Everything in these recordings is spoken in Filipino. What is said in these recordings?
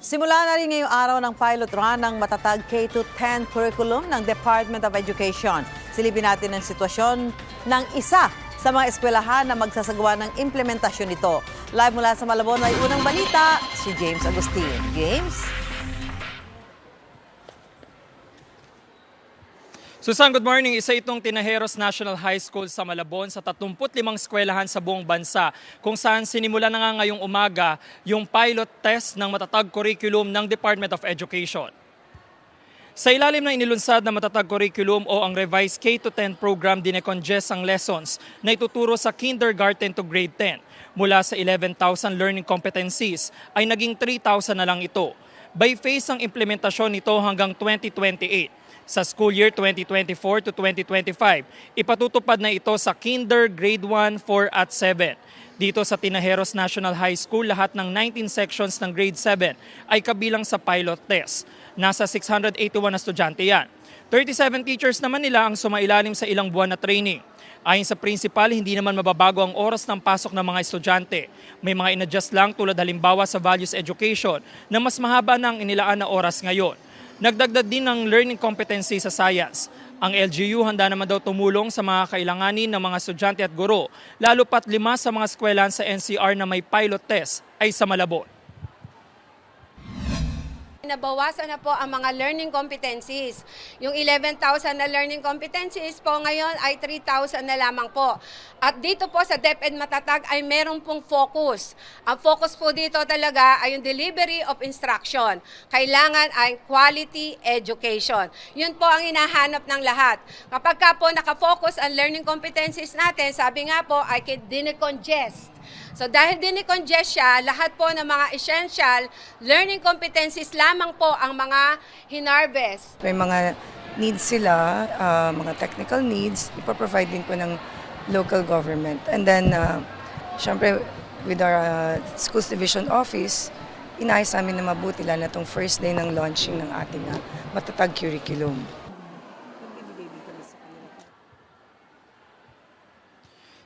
Simula na rin ngayong araw ng pilot run ng matatag K-10 curriculum ng Department of Education. Silipin natin ang sitwasyon ng isa sa mga eskwelahan na magsasagawa ng implementasyon nito. Live mula sa Malabon ay unang balita, si James Agustin. James? Susan, good morning. Isa itong Tinajeros National High School sa Malabon sa 35 eskwelahan sa buong bansa kung saan sinimula na nga ngayong umaga yung pilot test ng matatag curriculum ng Department of Education. Sa ilalim ng inilunsad na matatag curriculum o ang revised K-10 program, dinecongest ang lessons na ituturo sa kindergarten to grade 10. Mula sa 11,000 learning competencies ay naging 3,000 na lang ito. By phase ang implementasyon nito hanggang 2028. Sa school year 2024 to 2025, ipatutupad na ito sa kinder, grade 1, 4 at 7. Dito sa Tinajeros National High School, lahat ng 19 sections ng grade 7 ay kabilang sa pilot test. Nasa 681 na estudyante yan. 37 teachers naman nila ang sumailalim sa ilang buwan na training. Ayon sa principal, hindi naman mababago ang oras ng pasok ng mga estudyante. May mga inadjust lang tulad halimbawa sa values education na mas mahaba na ang inilaan na oras ngayon. Nagdagdag din ng learning competency sa science. Ang LGU handa naman daw tumulong sa mga kailanganin ng mga estudyante at guro, lalo pat 5 sa mga eskwelahan sa NCR na may pilot test ay sa Malabon. Nabawasan na po ang mga learning competencies. Yung 11,000 na learning competencies po ngayon ay 3,000 na lamang po. At dito po sa DepEd Matatag ay meron pong focus. Ang focus po dito talaga ay yung delivery of instruction. Kailangan ay quality education. Yun po ang hinahanap ng lahat. Kapag ka po nakafocus ang learning competencies natin, sabi nga po ay dinecongest. So dahil dinecongest siya, lahat po ng mga essential learning competencies lamang po ang mga hinarvest. May mga needs sila, mga technical needs, ipoprovide din po ng local government. And then, syempre, with our Schools Division Office, inayos namin na mabuti lang na itong first day ng launching ng ating matatag curriculum.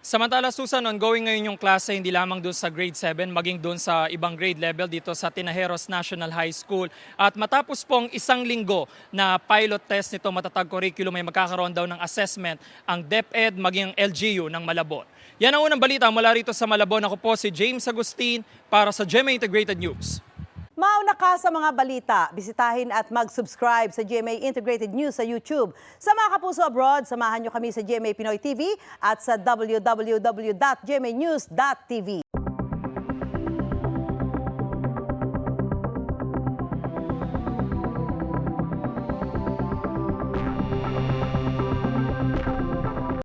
Samantala, Susan, ongoing ngayon yung klase hindi lamang doon sa grade 7, maging doon sa ibang grade level dito sa Tinajeros National High School. At matapos pong isang linggo na pilot test nito matatag curriculum, ay magkakaroon daw ng assessment ang DepEd maging ang LGU ng Malabon. Yan ang unang balita mula rito sa Malabon. Ako po si James Agustin para sa GMA Integrated News. Mauna ka sa mga balita, bisitahin at mag-subscribe sa GMA Integrated News sa YouTube. Sa mga kapuso abroad, samahan nyo kami sa GMA Pinoy TV at sa www.gmanews.tv.